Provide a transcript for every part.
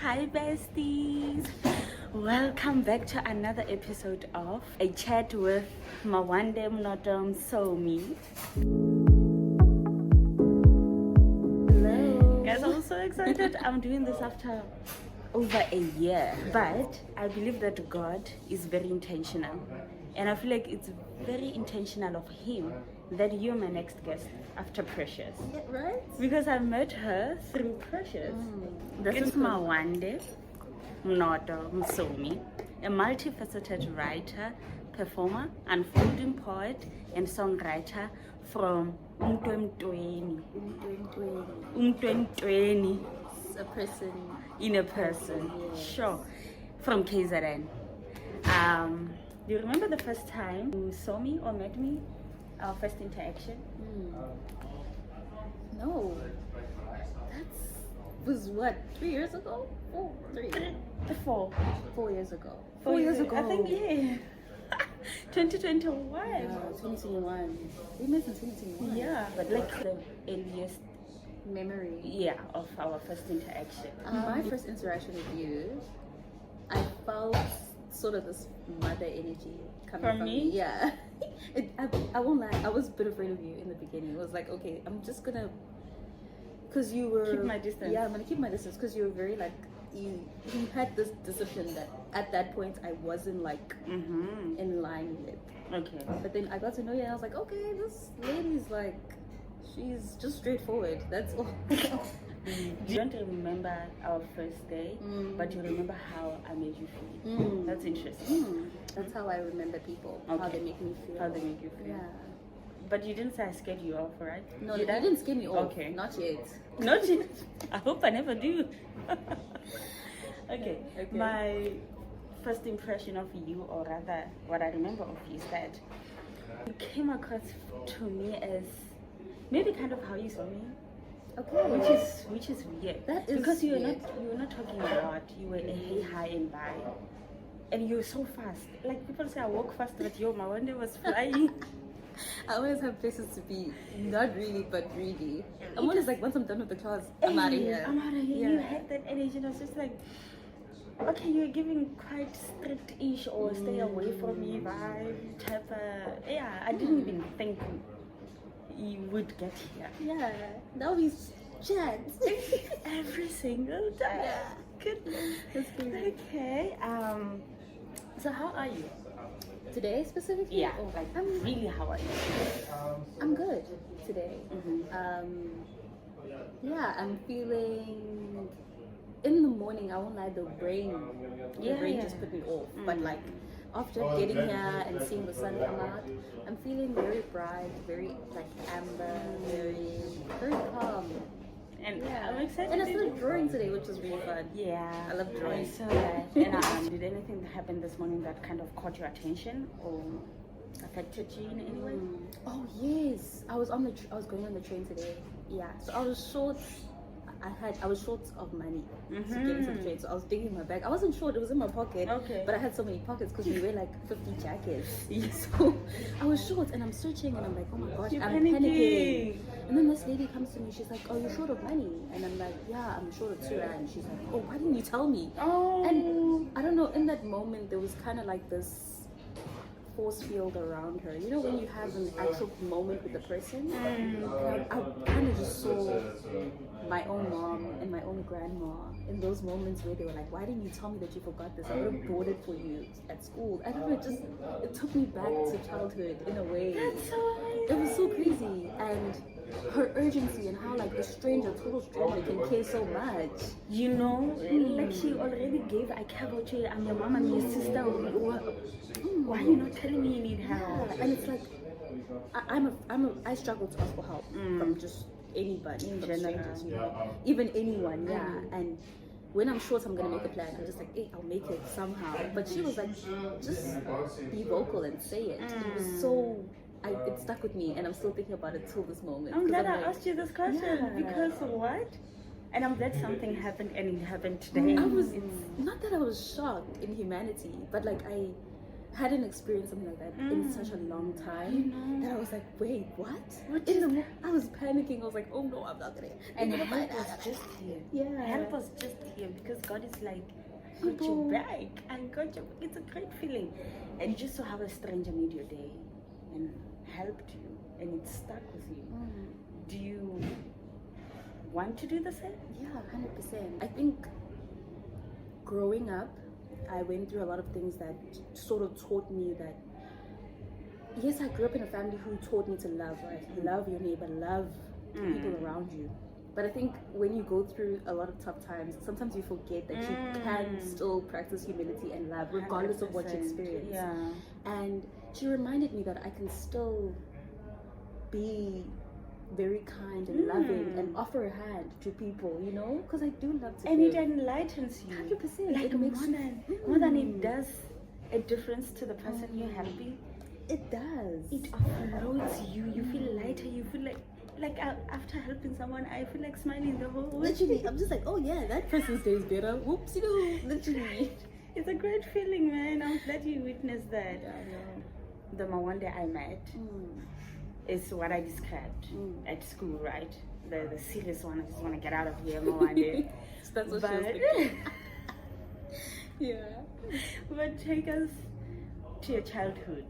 Hi besties, welcome back to another episode of A Chat with Mawande Somi. Hello guys, I'm so excited. I'm doing this after over a year, but I believe that God is very intentional, and I feel like it's very intentional of Him that you're my next guest after Precious. Yeah, right? Because I met her through Precious. This is Mawande Somi, a multifaceted writer, performer, unfolding poet, and songwriter from Umtweni. A person. In a person, Yes. Sure, from KZN. Do you remember the first time you saw me or met me? Our first interaction? No. That was what, 3 years ago? 4 4 years ago. 4 years ago. I think, yeah. 2021. 2021. We met in 2021. Yeah, but like the earliest Memory. of our first interaction. My first interaction with you, I felt sort of this mother energy coming from me? Yeah. I won't lie, I was a bit afraid of you in the beginning. It was like, okay, I'm just gonna, because you were Keep my distance. Yeah, I'm gonna keep my distance because you were very like you had this discipline that at that point I wasn't like in line with. Okay. But then I got to know you and I was like, okay, this lady's like, she's just straightforward. That's all. You don't remember our first day, but you remember how I made you feel. That's interesting. That's how I remember people. Okay. How they make me feel. How they make you feel. Yeah. But you didn't say I scared you off, right? No, Did you I? didn't scare me off. Okay. Not yet. Not yet. I hope I never do. Okay. My first impression of you, or rather what I remember of you, is that you came across to me as maybe kind of how you saw me. Okay. Which is weird. That is because you were weird. not talking a lot. You were a hey, hi and bye. And you were so fast. Like people say I walk fast, but yo, my one day was flying. I always have places to be. Not really, but really. I'm always like, once I'm done with the class, I'm out of here. I'm out of here. Yeah. You had that energy, and I was just like, okay, you're giving quite strict-ish or stay away from me vibe type. Yeah, I didn't even think you would get here. Yeah. That would be chance. Every single time. Yeah. Goodness. That's crazy. Okay. So how are you? Today specifically? Yeah. Oh, Like really, how are you? I'm good today. Yeah, I'm feeling. In the morning, I won't lie, the rain just put me off. But like after getting here and seeing the sun come out, I'm feeling very bright, very like amber, very calm. And Yeah, I'm excited. and I started drawing today, which was really fun. Yeah, I love drawing. So that. And did anything that happened this morning that kind of caught your attention or affected you in any way? Oh yes, I was going on the train today. Yeah, so I was short. I was short of money to get into the train, so I was digging in my bag. I wasn't short; it was in my pocket. Okay. But I had so many pockets because we wear like 50 jackets. So I was short, and I'm searching, and I'm like, oh my gosh, You're I'm panicking. And then this lady comes to me. She's like, oh, you're short of money, and I'm like, yeah, I'm short of 2 rand. She's like, oh, why didn't you tell me? Oh. And I don't know. In that moment, there was kind of like this force field around her. You know when you have an actual moment with the person? And I kind of just saw my own mom and my own grandma in those moments where they were like, why didn't you tell me that you forgot this? I would have bought it for you at school. I don't know, it took me back to childhood in a way. That's so It was so crazy. And her urgency and how like a total stranger can care so much. You know, like she already gave a cabo to you. I'm your mom and your sister. Why are you not telling me you need help? Yeah, and it's like I struggle to ask for help from just anybody, In from general. strangers, you know, even anyone. Yeah, and when I'm short, I'm gonna make a plan. I'm just like, hey, I'll make it somehow. But she was like, just be vocal and say it. It was so. It stuck with me, and I'm still thinking about it till this moment. I'm glad I like, asked you this question because what? And I'm glad something happened, and it happened today. I was not that I was shocked in humanity, but like hadn't experienced something like that in such a long time that I was like, wait, what? I was panicking. I was like, oh no, I'm not gonna. And help was just here. Yeah. Help was just here because God is like, got your back. I got your. It's a great feeling, and just to have a stranger meet your day and helped you, and it stuck with you. Do you want to do the same? Yeah, 100%. I think growing up, I went through a lot of things that sort of taught me that, yes, I grew up in a family who taught me to love, right? Love your neighbor, love the people around you. But I think when you go through a lot of tough times, sometimes you forget that you can still practice humility and love regardless of what you experience. Yeah. And she reminded me that I can still be very kind and loving and offer a hand to people, you know, because I do love to And give. it enlightens you. 100%. Like It makes more than it does a difference to the person you're helping. It does. It offloads you. You feel lighter. You feel like after helping someone, I feel like smiling the whole way. Literally, I'm just like, oh yeah, that person's day is better. Whoops, you know, literally. It's a great feeling, man. I'm glad you witnessed that. Yeah, I know. The Mawande I met is what I described at school, right? The serious one. I just want to get out of here, Mawande. So that's what she was But thinking. Yeah. but take us to your childhood.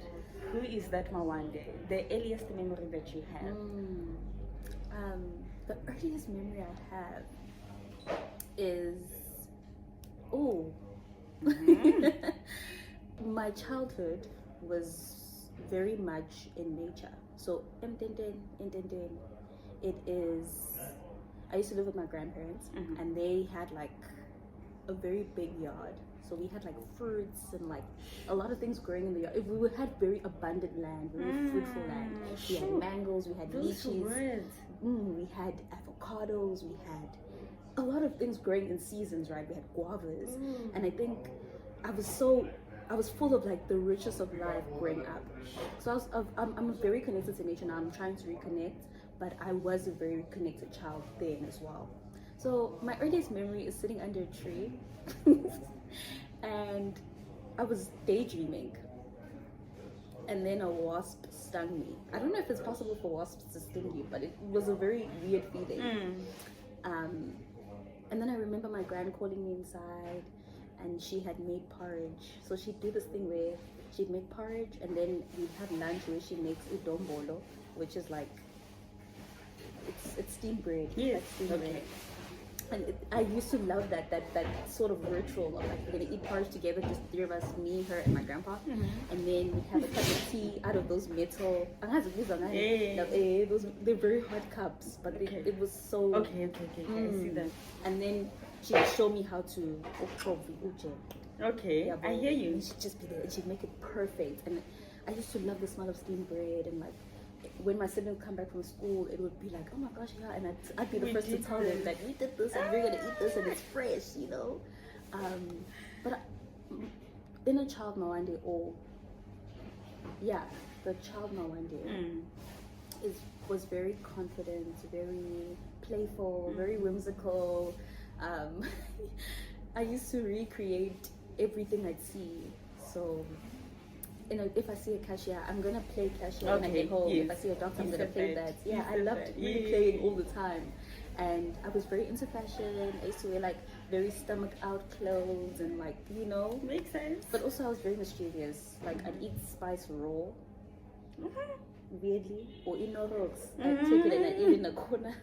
Who is that Mawande? The earliest memory that you have. The earliest memory I have is my childhood was very much in nature. So it is. I used to live with my grandparents, and they had like a very big yard. So we had like fruits and like a lot of things growing in the yard. We had very abundant land, very fruitful land. We had mangoes, we had lychees, we had avocados, we had a lot of things growing in seasons, right? We had guavas, and I think I was full of like the richest of life growing up. So I'm very connected to nature now. I'm trying to reconnect, but I was a very connected child then as well. So my earliest memory is sitting under a tree and I was daydreaming, and then a wasp stung me. I don't know if it's possible for wasps to sting you, but it was a very weird feeling. And then I remember my grand calling me inside, and she had made porridge. So she'd do this thing where she'd make porridge, and then we'd have lunch where she makes udombolo, which is like it's steamed bread. Yes. Like steamed bread. And I used to love that sort of ritual of like we're gonna eat porridge together, just three of us, me, her, and my grandpa, and then we have a cup of tea out of those metal. Those they're very hard cups, but it was so. Okay. I see that. And then she'd show me how to. Okay, Yeah, I hear you. And she'd just be there and she'd make it perfect. And I used to love the smell of steamed bread, and like when my siblings would come back from school, it would be like, oh my gosh, yeah, and I'd be the first to tell them that we did this and we're gonna eat this and it's fresh, you know. But inner child Mawande, the child Mawande was very confident, very playful, very whimsical. I used to recreate everything I'd see. So, you know, if I see a cashier, I'm gonna play cashier when I get home. Yes. If I see a doctor, I'm gonna play that. Yeah, I said loved that. really playing all the time. And I was very into fashion. I used to wear like very stomach out clothes and like, you know. Makes sense. But also I was very mischievous. Like I'd eat spice raw. Weirdly. Or in no rocks. I'd take it and I'd eat it in a corner.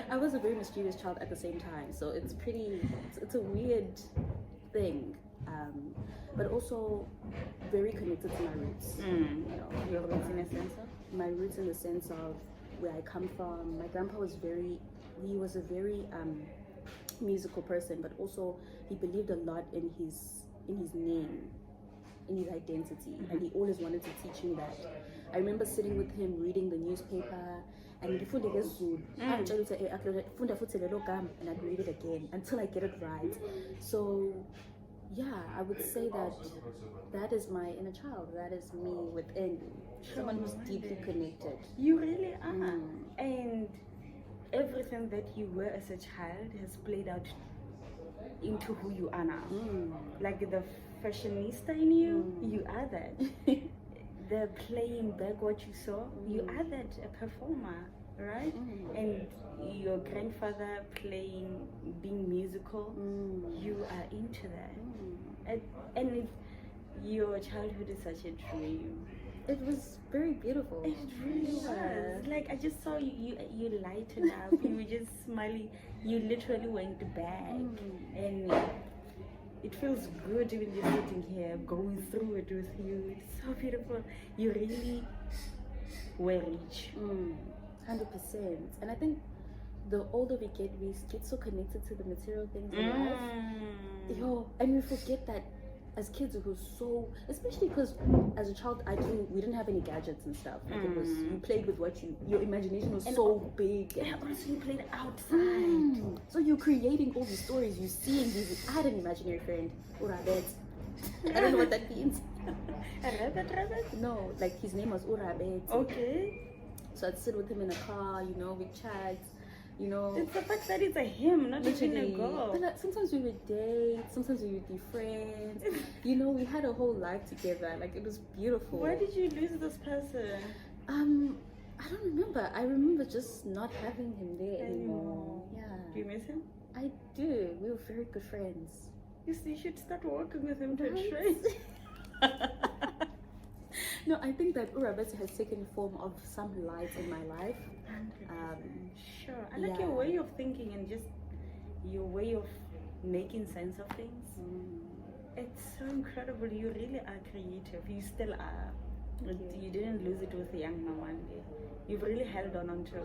I was a very mischievous child at the same time. So it's a weird thing. But also very connected to my roots. You know, Your roots in a sense of? my roots in the sense of where I come from. My grandpa was a very musical person, but also he believed a lot in his name, in his identity, and he always wanted to teach me that. I remember sitting with him reading the newspaper, and ndifunde ngesiZulu. Angitshela ukuthi lelo gama, and I'd read it again until I get it right. So yeah, I would say that is my inner child. That is me within. Someone who's deeply connected. You really are. And everything that you were as a child has played out into who you are now. Like the fashionista in you, you are that. The playing back what you saw, you are that, a performer, right? And your grandfather playing, being musical, you are into that. And your childhood is such a dream. It was very beautiful. It really was. Like, I just saw you lightened up. You were just smiling. You literally went back. And it feels good even just sitting here, going through it with you. It's so beautiful. You really were rich. 100%. And I think the older we get so connected to the material things in life. And we forget that as kids it was so, especially because as a child we didn't have any gadgets and stuff. Like it was, you played with what your imagination was so big. And also you played outside. So you're creating all these stories, you're seeing these. I had an imaginary friend, Urabet. I don't know what that means. Rabbit? No, like his name was Urabet. Okay. So I'd sit with him in a car, we chat. It's the fact that it's a him, not even a girl. But like, sometimes we would date, sometimes we would be friends. We had a whole life together. Like, it was beautiful. Why did you lose this person? I don't remember. I remember just not having him there anymore. Yeah. Do you miss him? I do. We were very good friends. You should start working with him to train. No, I think that Urabet has taken form of some light in my life. Sure. I like your way of thinking and just your way of making sense of things. It's so incredible. You really are creative. You still are. You didn't lose it with the young Mawande. You've really held on to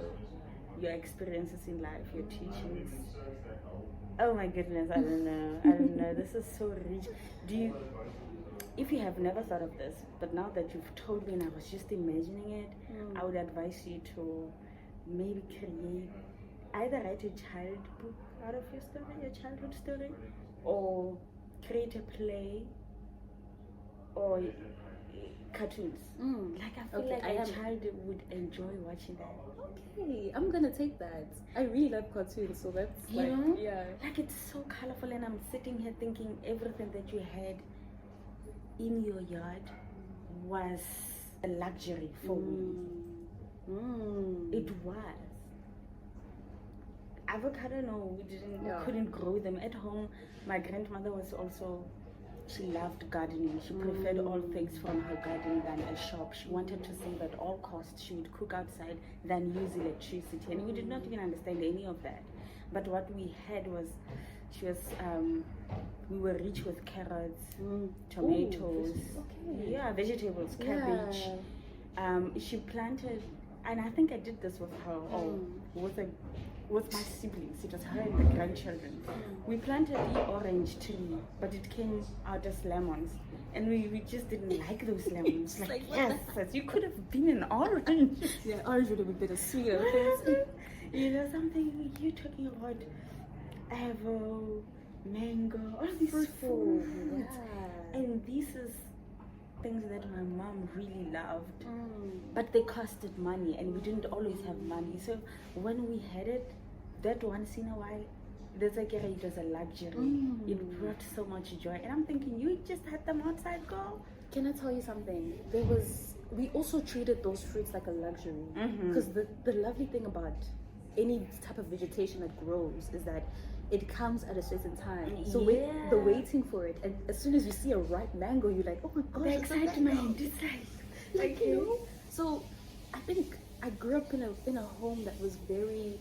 your experiences in life, your teachings. Oh my goodness, I don't know. This is so rich. If you have never thought of this, but now that you've told me and I was just imagining it, I would advise you to maybe either write a child book out of your story, your childhood story, or create a play or cartoons. Like, I feel like a child would enjoy watching that. Okay, I'm gonna take that. I really love cartoons, so that's like it's so colorful, and I'm sitting here thinking everything that you had in your yard was a luxury for me. It was. Avocado, no, we couldn't grow them at home. My grandmother was also, she loved gardening. She preferred all things from her garden than a shop. She wanted to save at all costs. She would cook outside than use electricity, and we did not even understand any of that. But what we had was, we were rich with carrots, tomatoes, vegetables, cabbage. She planted, and I think I did this with her, or with my siblings. It was her and the grandchildren. We planted the orange tree, but it came out as lemons, and we just didn't like those lemons. Like, yes, you could have been an orange. Yeah, orange would have been better, sweeter. Something you're talking about, apple, mango, all these fruits. And this is things that my mom really loved, but they costed money, and we didn't always have money. So when we had it, that once in a while, it was a luxury. It brought so much joy, and I'm thinking, you just had them outside, girl. Can I tell you something? We also treated those fruits like a luxury, because the lovely thing about any type of vegetation that grows is that it comes at a certain time. So the waiting for it, and as soon as you see a ripe mango, you're like, oh my gosh, the excitement. It's like So I think I grew up in a home that was very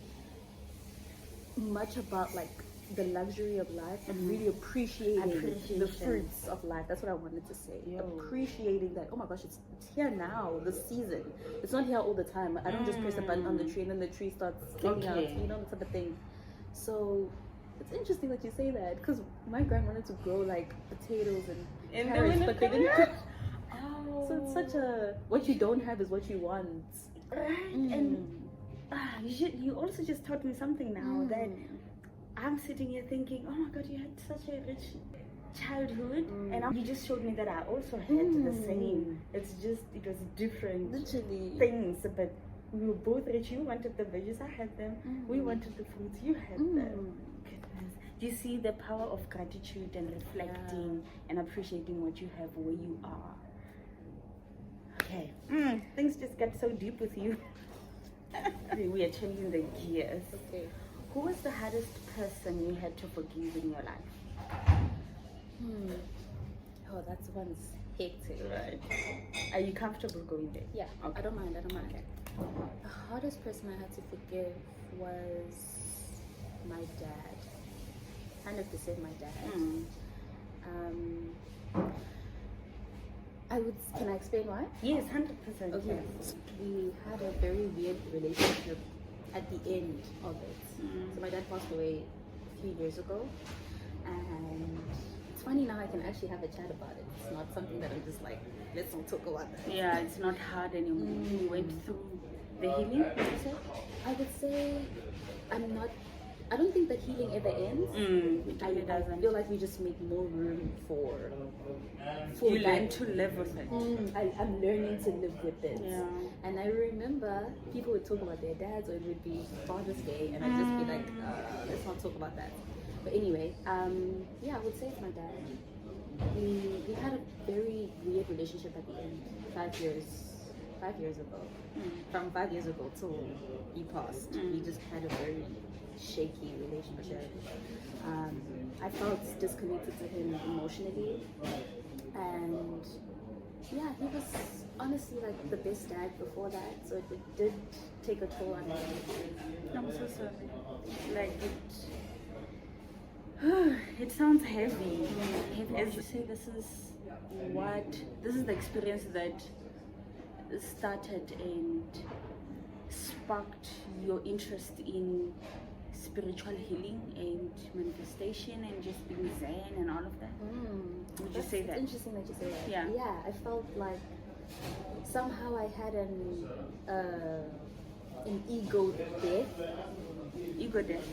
much about like the luxury of life and really appreciating the fruits of life. That's what I wanted to say. Appreciating that, oh my gosh, it's here now, the season. It's not here all the time. I don't just press a button on the tree and then the tree starts coming out, that type of thing. So it's interesting that you say that, because my grand wanted to grow like potatoes and carrots, but they didn't grow. So it's such a, what you don't have is what you want. Right. And you also just taught me something now that I'm sitting here thinking, oh my God, you had such a rich childhood, and you just showed me that I also had the same. It's just, it was different things, but we were both rich. You wanted the veggies, I had them. We wanted the fruits, you had them. Goodness. You see the power of gratitude and reflecting and appreciating what you have where you are. Okay. Things just get so deep with you. We are changing the gears. Okay. Who was the hardest person you had to forgive in your life? Oh, that one's hectic. Right. Are you comfortable going there? Yeah. Okay. I don't mind. The hardest person I had to forgive was my dad. 100% my dad. Can I explain why? Yes, 100%. Okay. Yes. We had a very weird relationship at the end of it. So my dad passed away a few years ago, and it's funny now I can actually have a chat about it. It's not something that I'm just like, let's not talk about that. Yeah, it's not hard anymore. You went through the healing, would you say? I would say I don't think that healing ever ends. It really I doesn't. feel like we just make more room for You learn to live with it. I'm learning to live with it. Yeah. And I remember people would talk about their dads, or it would be Father's Day, and I'd just be like, let's not talk about that. But anyway, yeah, I would say it's my dad. We had a very weird relationship at the end. 5 years ago. From 5 years ago till he passed, we just had a very shaky relationship. I felt disconnected to him emotionally, and yeah, he was honestly like the best dad before that, so it did take a toll on me. I'm so sorry. Like it sounds heavy. As you say, this is the experience that started and sparked your interest in spiritual healing and manifestation and just being zen and all of that. Would you say that? It's interesting that you say that. Yeah. I felt like somehow I had an ego death. Ego death.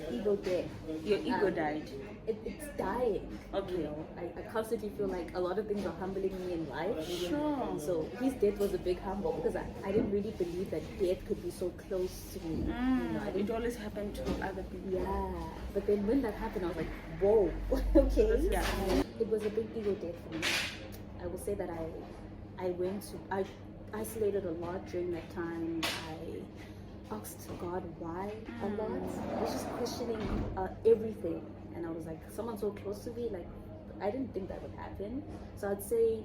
Your ego died. It's dying. Okay. You know, I constantly feel like a lot of things are humbling me in life. Sure. So his death was a big humble, because I didn't really believe that death could be so close to me. You know, It always happened to other people. yeah. But then when that happened, I was like, whoa, okay. Yeah. It was a big ego death for me. I will say that I isolated a lot during that time. I asked God why a lot. I was just questioning everything. And I was like, someone so close to me, like, I didn't think that would happen. So I'd say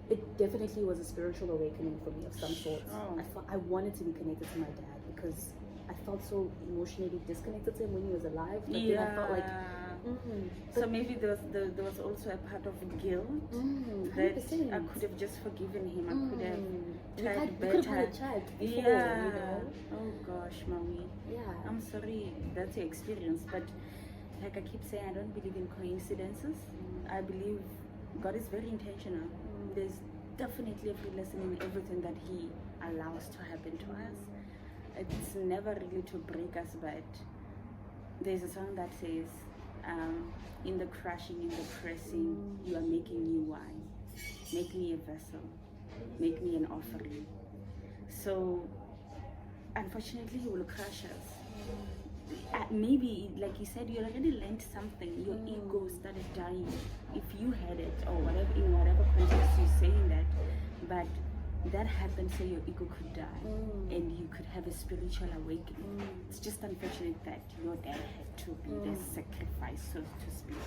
it definitely was a spiritual awakening for me of some sort. I wanted to be connected to my dad because I felt so emotionally disconnected to him when he was alive. But then I felt like, so maybe there was also a part of guilt that 100%. I could have just forgiven him. I could have We tried could have better. had a child before, Yeah. you know? Oh gosh, mommy. Yeah. I'm sorry that's your experience, but like I keep saying, I don't believe in coincidences. I believe God is very intentional. There's definitely a free lesson in everything that He allows to happen to us. It's never really to break us, but there's a song that says, in the crushing, in the pressing, you are making new wine. Make me a vessel. Make me an offering. So, unfortunately, He will crush us. Maybe, like you said, you already learned something. Your ego started dying. If you had it, or whatever, in whatever context you're saying that, but that happened so your ego could die and you could have a spiritual awakening. It's just unfortunate that your dad had to be the sacrifice, so to speak.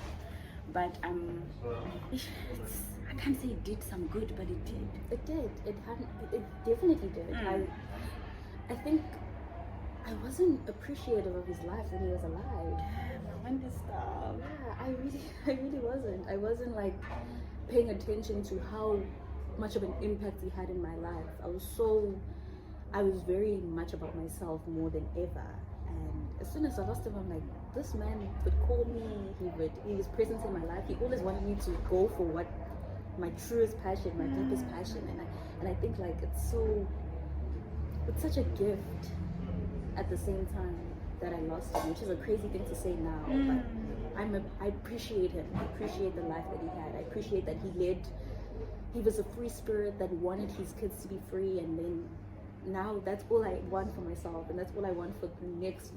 But I can't say it did some good, but it did. It did. It definitely did. I think I wasn't appreciative of his life when he was alive. Mawande, stop. Yeah, I really wasn't. I wasn't like paying attention to how much of an impact he had in my life. I was very much about myself more than ever. And as soon as I lost him, I'm like, this man would call me, he was present in my life. He always wanted me to go for what my truest passion, my deepest passion. And I think like it's such a gift at the same time that I lost him, which is a crazy thing to say now, but I appreciate him. I appreciate the life that he had. I appreciate that he was a free spirit that wanted his kids to be free, and then now that's all I want for myself, and that's all I want for the next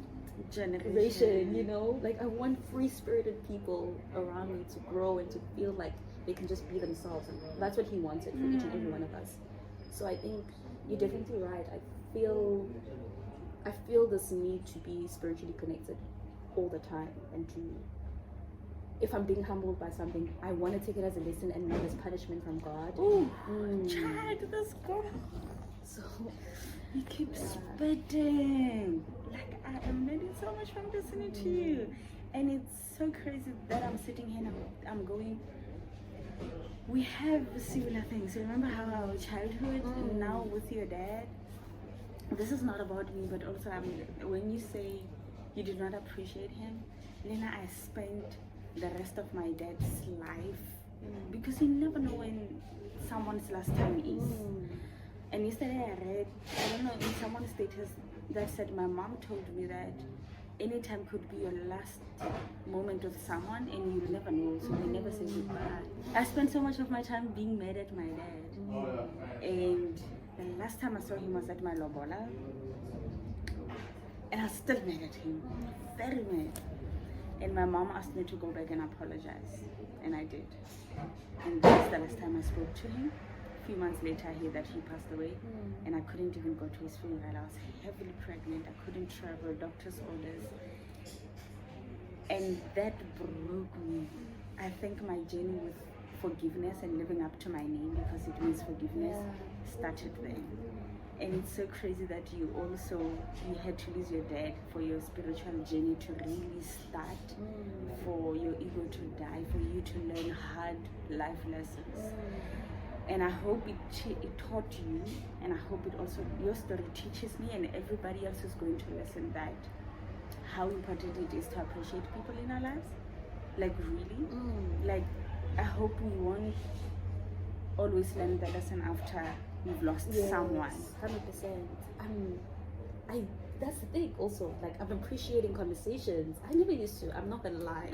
generation, you know? Like, I want free-spirited people around me to grow and to feel like they can just be themselves. And that's what he wanted for each and every one of us. So I think you're definitely right. I feel this need to be spiritually connected all the time, and to, if I'm being humbled by something, I want to take it as a lesson and not as punishment from God. Oh, child, this girl. So You keep spitting. Like, I am learning so much from listening to you. And it's so crazy that I'm sitting here and I'm going, we have similar things. Remember how our childhood, now with your dad, this is not about me, but also when you say you did not appreciate him, Lena, I spent the rest of my dad's life, because you never know when someone's last time is. And yesterday I read, I don't know, in someone's status that said, my mom told me that anytime could be your last moment with someone, and you never know, so they never say goodbye. I spent so much of my time being mad at my dad, and the last time I saw him was at my lobola, and I was still mad at him, very mad. And my mom asked me to go back and apologize, and I did. And that's the last time I spoke to him. A few months later, I hear that he passed away, and I couldn't even go to his funeral. I was heavily pregnant. I couldn't travel, doctor's orders, and that broke me. I think my journey with forgiveness and living up to my name, because it means forgiveness, started there. And it's so crazy that you had to lose your dad for your spiritual journey to really start, for your ego to die, for you to learn hard life lessons. And I hope it taught you, and I hope it also, your story teaches me and everybody else who's going to listen, that how important it is to appreciate people in our lives. Like, really? Like, I hope we won't always learn the lesson after we've lost someone. 100%. That's the thing also, like, I'm appreciating conversations. I never used to, I'm not gonna lie.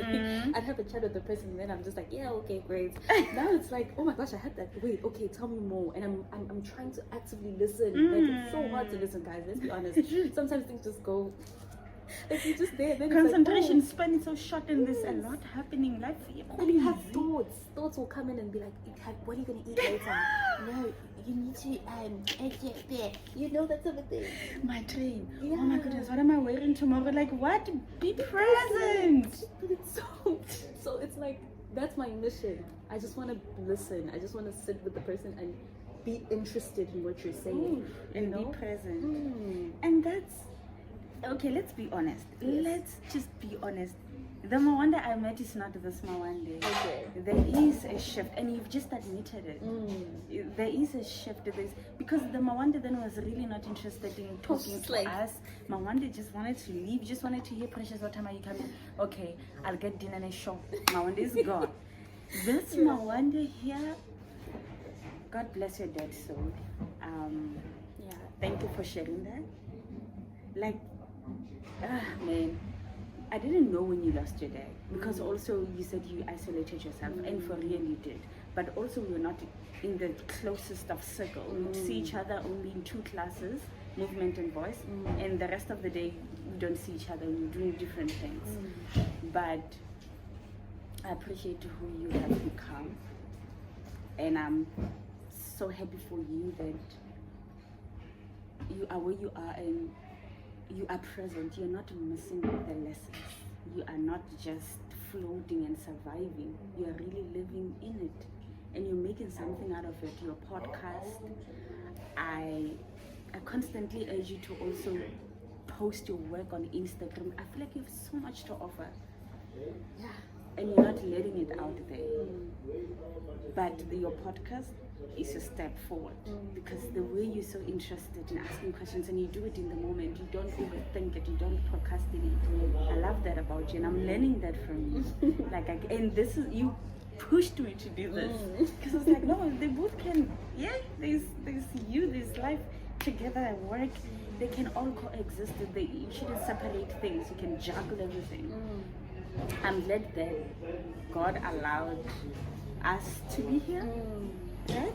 I'd have a chat with the person and then I'm just like, yeah, okay, great. Now it's like, oh my gosh, I had that, wait, okay, tell me more. And I'm trying to actively listen. Like, it's so hard to listen, guys, let's be honest. Sometimes things just go, like, you're just there, then concentration it's like, span is so short, and there's a lot happening. Life, and you have thoughts will come in and be like, what are you gonna eat later? No, you need to you know, that sort of thing. My train. Oh my goodness, what am I wearing tomorrow? Like, what? Be present. But it's so it's like, that's my mission. I just want to listen. I just want to sit with the person and be interested in what you're saying. And you know? be present. And that's okay. Let's be honest. Let's just be honest. The Mawande I met is not this Mawande. Okay. There is a shift, and you've just admitted it. There is a shift. Because the Mawande then was really not interested in talking to us. Mawande just wanted to leave, just wanted to hear, Precious, what time are you coming? Okay, I'll get dinner and a shop. Mawande is gone. This Mawande here, God bless your dead soul. Thank you for sharing that. Like, man, I didn't know when you lost your dad, because also you said you isolated yourself, and for real you did. But also we were not in the closest of circle. We would see each other only in 2 classes, movement and voice, and the rest of the day we don't see each other. We're doing different things. But I appreciate who you have become, and I'm so happy for you that you are where you are, and you are present. You're not missing the lessons. You are not just floating and surviving. You are really living in it, and you're making something out of it. Your podcast, I constantly urge you to also post your work on Instagram. I feel like you have so much to offer. And you're not letting it out there. But your podcast is a step forward, because the way you're so interested in asking questions, and you do it in the moment, you don't overthink it, you don't procrastinate. I love that about you, and I'm learning that from you. And this is, you pushed me to do this, because it's like, no, they both can. There's you, there's life together at work. They can all coexist. You shouldn't separate things. You can juggle everything. I'm glad that God allowed us to be here, Right?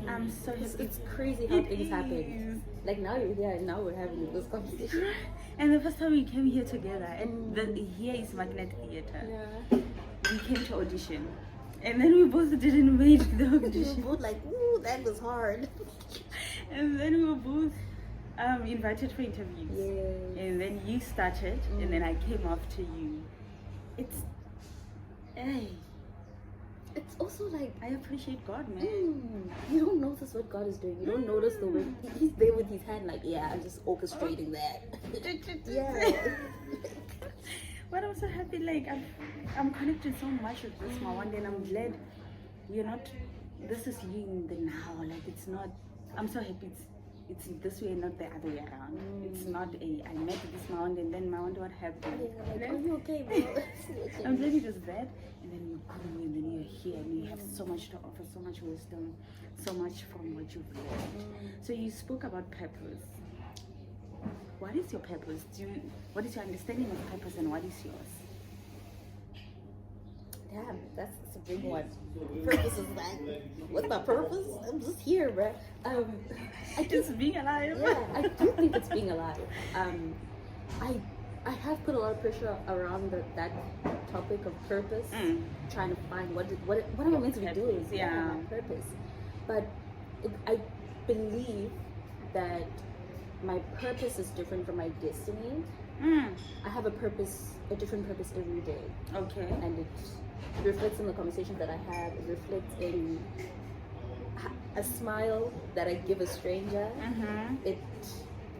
I'm so happy. It's crazy how It things happen. is. Like now you're here and now we're having this conversation. And the first time we came here together, and here is Magnet Theatre. Yeah. We came to audition, and then we both didn't make the We were audition. both like, ooh, that was hard. And then we were both invited for interviews. Yes. And then you started, and then I came after you. It's, hey, It's also like, I appreciate God, man. you don't notice what God is doing. You don't notice the way He's there with His hand, like, yeah, I'm just orchestrating that. Yeah. But I'm so happy, like I'm connected so much with this Mawande, and I'm glad you're not. This is you in the now. Like it's not. I'm so happy it's this way, not the other way around. It's not I met this Mawande and then Mawande, what happened? Yeah, like, are you okay, bro? I'm glad it was that, and then you grew, and then you're here, and you have so much to offer, so much wisdom, so much from what you've learned. So you spoke about purpose. What is your purpose? What is your understanding of purpose, and what is yours? Damn, that's a big one. Purpose is that. What's my purpose? I'm just here, bro. I Just being alive. Yeah, I do think it's being alive. I have put a lot of pressure around that topic of purpose, trying to find what am I meant to be doing? Yeah. My purpose. But I believe that my purpose is different from my destiny. I have a different purpose every day. Okay. And it reflects in the conversations that I have. It reflects in a smile that I give a stranger. It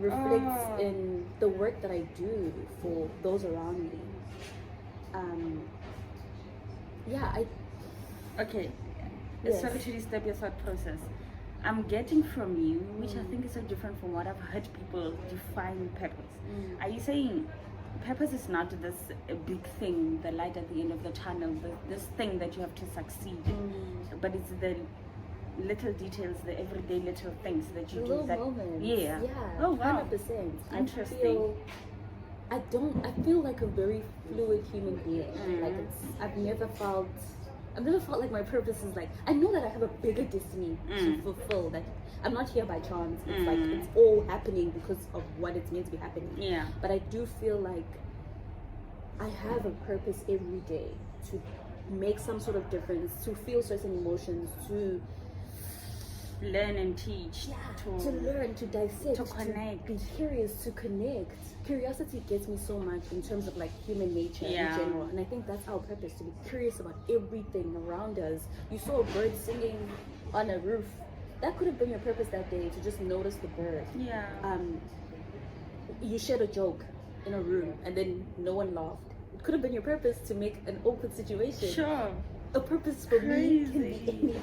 reflects in the work that I do for those around me. Okay. Yes. Sorry to disturb your thought process. I'm getting from you, which I think is so different from what I've heard people define purpose. Are you saying purpose is not this big thing, the light at the end of the tunnel, this thing that you have to succeed, but it's the little details, the everyday little things that you The do. little That, moments. yeah. Yeah. Oh wow. 100%. Interesting. I feel like a very fluid human being. Like I've never felt like my purpose is like, I know that I have a bigger destiny to fulfill, that I'm not here by chance. It's like it's all happening because of what it's meant to be happening. Yeah. But I do feel like I have a purpose every day to make some sort of difference, to feel certain emotions, to Learn and teach. to learn, to dissect, to connect. be curious, to connect. Curiosity gets me so much in terms of like human nature in general, and I think that's our purpose, to be curious about everything around us. You saw a bird singing on a roof. That could have been your purpose that day, to just notice the bird. Yeah. You shared a joke in a room and then no one laughed. It could have been your purpose to make an awkward situation. Sure. A purpose for me can be Crazy. anything.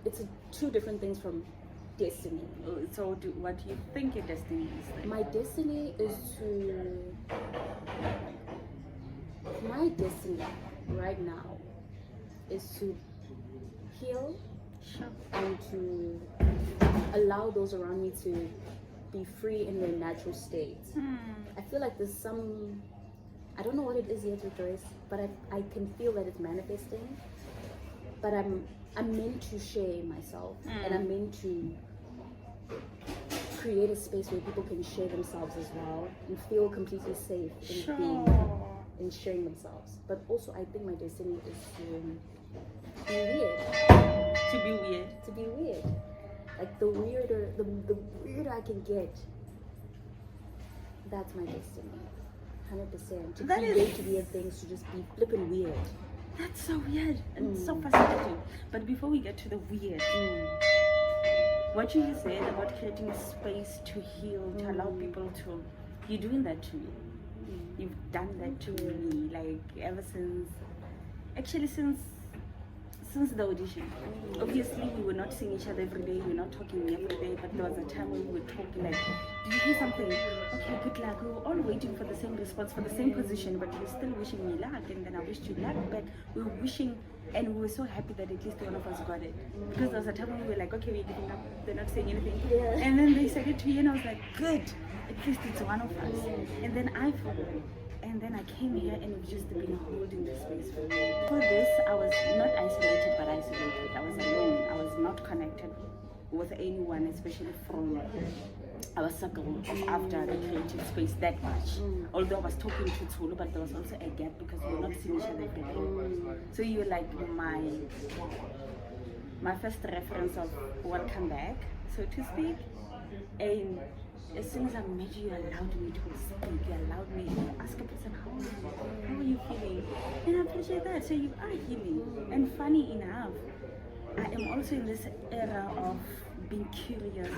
It's two different things from destiny. So what do you think your destiny is then? My destiny right now is to heal Sure. and to allow those around me to be free in their natural state. I feel like there's some, I don't know what it is yet, Rejoyce, but I can feel that it's manifesting. But I'm meant to share myself, and I'm meant to create a space where people can share themselves as well and feel completely safe in in sharing themselves. But also, I think my destiny is to be weird. To be weird. To be weird. Like the weirder I can get, that's my destiny. 100%. To That create is- weird things, to just be flipping weird. That's so weird and so fascinating. But before we get to the weird, what you just said about creating a space to heal, to allow people to, you're doing that to me. You've done that to me, like ever since the audition. Obviously, we were not seeing each other every day, we were not talking every day, but there was a time when we were talking like, did you hear something? Okay, good luck. We were all waiting for the same response, for the same position, but you were still wishing me luck, and then I wished you luck, but we were wishing, and we were so happy that at least one of us got it. Because there was a time when we were like, okay, we're giving up, they're not saying anything. Yeah. And then they said it to you, and I was like, good, at least it's one of us. And then I followed. And then I came here and we've just been holding the space for this I was not isolated, but isolated. I was alone. I was not connected with anyone, especially from our circle of after the creative space that much. Although I was talking to Tulu, but there was also a gap because we were not seeing each other every day. So you were like my first reference of welcome back, so to speak. And as soon as I met you, you allowed me to speak. You allowed me to ask a person, how are you feeling? And I appreciate that. So you are healing. And funny enough, I am also in this era of being curious.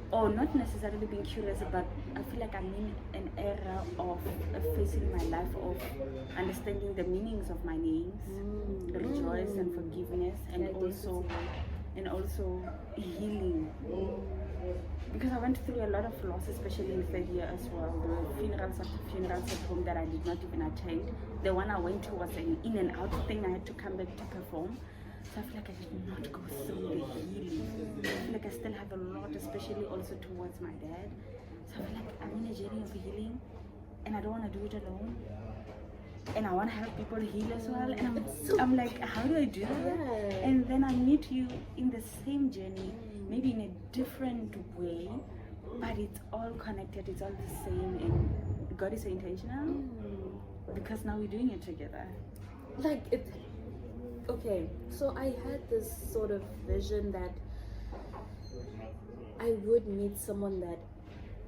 Or not necessarily being curious, but I feel like I'm in an era of facing my life of understanding the meanings of my names, rejoice and forgiveness, and also healing. Because I went through a lot of loss, especially in third year as well. There were funerals after funerals at home that I did not even attend. The one I went to was an in and out thing. I had to come back to perform. So I feel like I did not go through the healing. I feel like I still have a lot, especially also towards my dad. So I feel like I'm in a journey of healing, and I don't want to do it alone. And I want to help people heal as well. And I'm like, how do I do that? Yeah. And then I meet you in the same journey, maybe in a different way, but it's all connected, it's all the same, and God is so intentional because now we're doing it together. Like it. Okay, so I had this sort of vision that I would meet someone that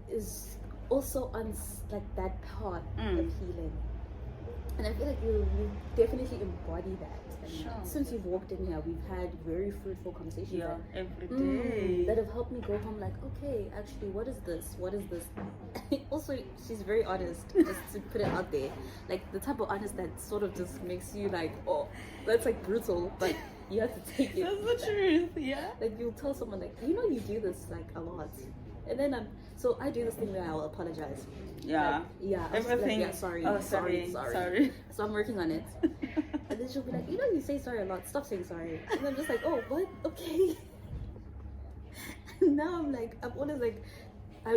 is also on like that path of healing, and I feel like you definitely embody that. And Sure. since you've walked in here, we've had very fruitful conversations. Yeah, that, every day. that have helped me go home like, okay, actually, what is this? What is this? Also, she's very honest, just to put it out there. Like the type of honest that sort of just makes you like, oh, that's like brutal, but you have to take it. That's the truth, yeah. Like you'll tell someone like, you know, you do this like a lot, and then so I do this thing where I'll apologize. Yeah. Like, yeah. I'll just be Everything. like, yeah, sorry. Oh, sorry. So I'm working on it. And then she'll be like, you know, you say sorry a lot. Stop saying sorry. And I'm just like, oh, what? Okay. And now I'm like, I'm always like,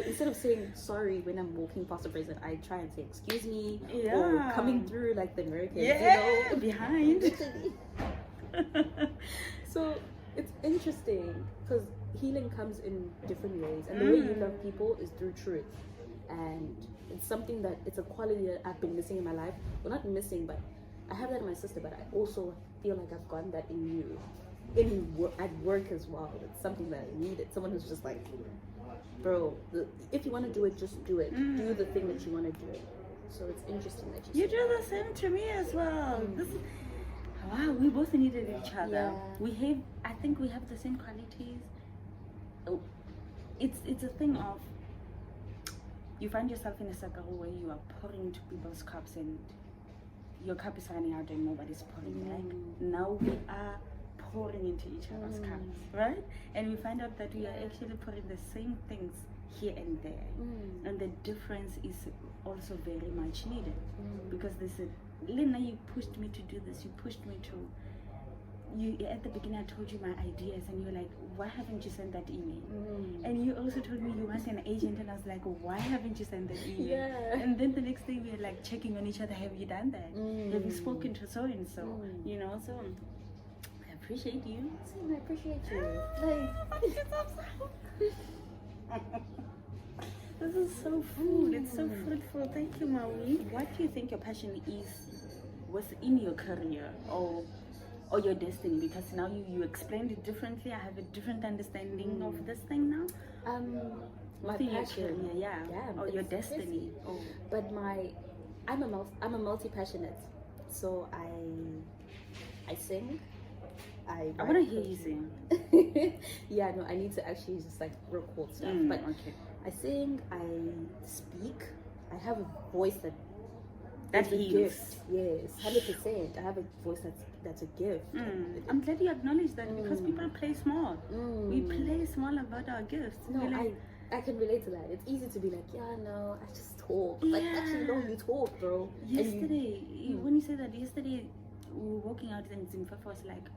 instead of saying sorry when I'm walking past a person, I try and say excuse me, or coming through like the Americans, Yeah, you know, behind. So it's interesting because healing comes in different ways, and the way you love people is through truth. And it's something that it's a quality that I've been missing in my life. Well, not missing, but I have that in my sister, but I also feel like I've gotten that in you, at work as well. It's something that I needed. Someone who's just like, bro, if you want to do it, just do it. Do the thing that you want to do. So it's interesting that you do the same to me as well. Wow, we both needed each other. Yeah. I think we have the same qualities. Oh, it's a thing of, you find yourself in a circle where you are pouring into people's cups and your cup is running out and nobody's pouring back. Now we are pouring into each other's cups, right? And we find out that we are actually pouring the same things here and there. And the difference is also very much needed. Because there's Lena, you pushed me to do this, you pushed me to, at the beginning I told you my ideas and you're like, why haven't you sent that email? And you also told me you want an agent and I was like, why haven't you sent that email? Yeah. And then the next day we were like checking on each other, have you done that? Have you spoken to so and so? You know, so I appreciate you. I appreciate you. This is so full. It's so fruitful. Thank you, Maui. What do you think your passion is within your career or your destiny? Because now you explained it differently. I have a different understanding of this thing now. My Within your passion, career, or your destiny. Oh. But I'm a multi-passionate. So I sing. I want to hear you sing. Yeah, no, I need to actually just like record stuff. But okay. I sing, I speak, I have a voice that is a heals. gift. Yes, 100%. I have a voice that's a gift. I'm glad you acknowledge that because people play small. We play small about our gifts. No, like, I can relate to that. It's easy to be like, yeah, no, I just talk. Like, actually, no, you talk, bro. Yesterday, when you said that, yesterday we were walking out and Zimfafa was like,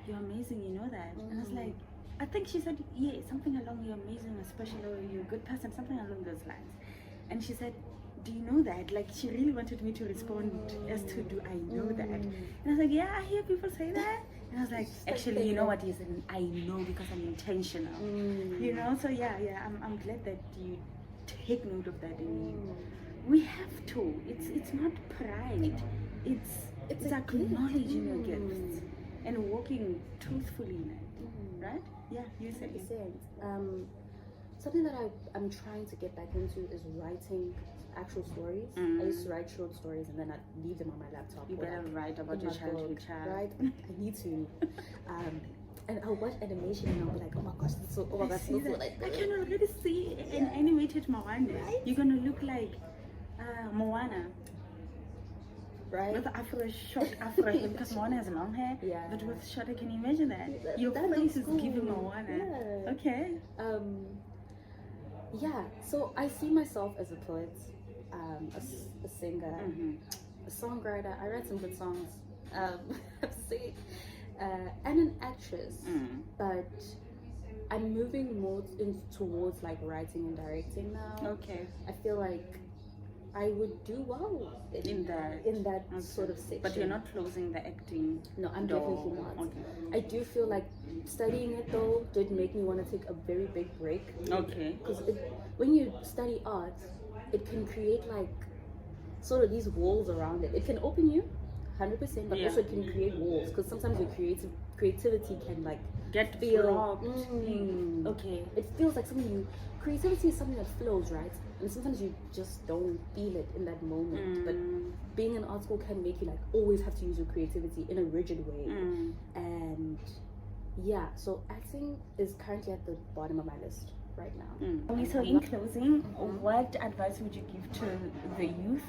you're amazing, you know that? And I was like, I think she said, yeah, something along you're amazing, especially or you're a good person, something along those lines. And she said, do you know that? Like, she really wanted me to respond as to, do I know that? And I was like, yeah, I hear people say that. And I was like, actually, you know what is? I know because I'm intentional. You know, so yeah, I'm glad that you take note of that in you. We have to. It's not pride. It's acknowledging your gifts and walking truthfully in it. Right? Yeah, you said it. Something that I'm trying to get back into is writing actual stories. I used to write short stories and then I'd leave them on my laptop. You better write about your childhood child. Right? I need to. And I'll watch animation and I'll be like, oh my gosh, this is so, oh my gosh, this is what I I can already see an animated Mawande. Right? You're gonna look like Moana. Right? With short afro hair, because Moana has long hair. Yeah. But with short, can you imagine that? Your face is giving Moana. Yeah. Okay. Yeah. So I see myself as a poet, a singer, a songwriter. I write some good songs. And an actress. But I'm moving more towards like writing and directing now. Okay. I feel like I would do well in that sort of section. But you're not closing the acting. No, I'm definitely not. Okay. I do feel like studying it though did make me want to take a very big break. Okay. Because when you study art, it can create like sort of these walls around it. It can open you 100%, but also it can create walls. Because sometimes your creativity can like get blocked. Okay. It feels like creativity is something that flows, right? And sometimes you just don't feel it in that moment. But being in art school can make you like always have to use your creativity in a rigid way. And yeah, so acting is currently at the bottom of my list right now. So in closing, what advice would you give to the youth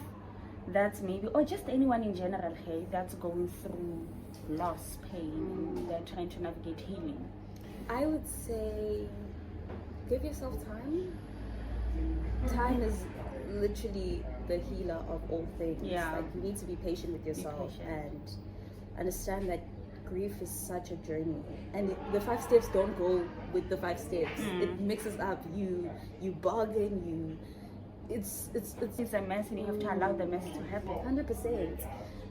that's maybe, or just anyone in general, hey, that's going through loss, pain, and they're trying to navigate healing? I would say give yourself time. Time is literally the healer of all things. Yeah. Like, you need to be patient with yourself and understand that grief is such a journey, and the 5 steps don't go with the 5 steps. It mixes up. You bargain. It's a mess, and you have to allow the mess to happen. 100%.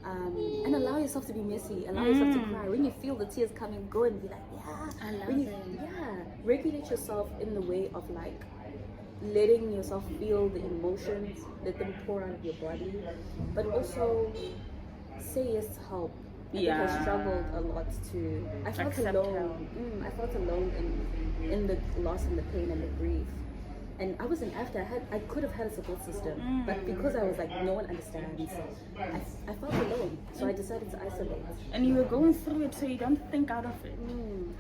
And allow yourself to be messy. Allow yourself to cry. When you feel the tears coming, go and be like, yeah. I love it. Yeah. Regulate yourself in the way of like letting yourself feel the emotions, let them pour out of your body, but also say yes to help. I think I struggled a lot to. I felt alone. I felt alone in the loss and the pain and the grief. And I wasn't after. I could have had a support system, but because I was like, no one understands, I felt alone. So I decided to isolate. And you were going through it, so you don't think out of it.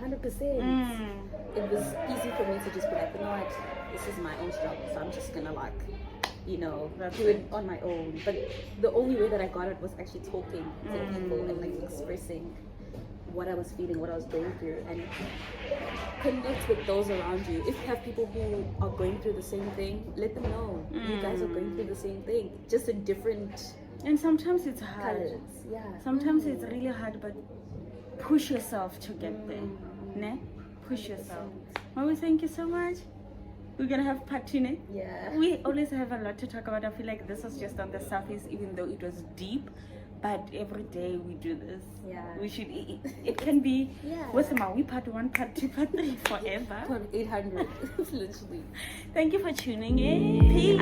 100%. It was easy for me to just be like, you know what, this is my own struggle, so I'm just gonna like, do it on my own. But the only way that I got it was actually talking to people and like expressing what I was feeling, what I was going through, and connect with those around you. If you have people who are going through the same thing, let them know you guys are going through the same thing, just in different. And sometimes it's hard. Colors. Yeah. Sometimes it's really hard, but push yourself to get there. Ne? Push yourself. Mama, thank you so much. We're gonna have part 2 next. Yeah. We always have a lot to talk about. I feel like this was just on the surface, even though it was deep. But every day we do this. Yeah. We should. It can be. Yeah. What's the matter? We part 1, part 2, part 3 forever. Part 800, literally. Thank you for tuning in. Peace.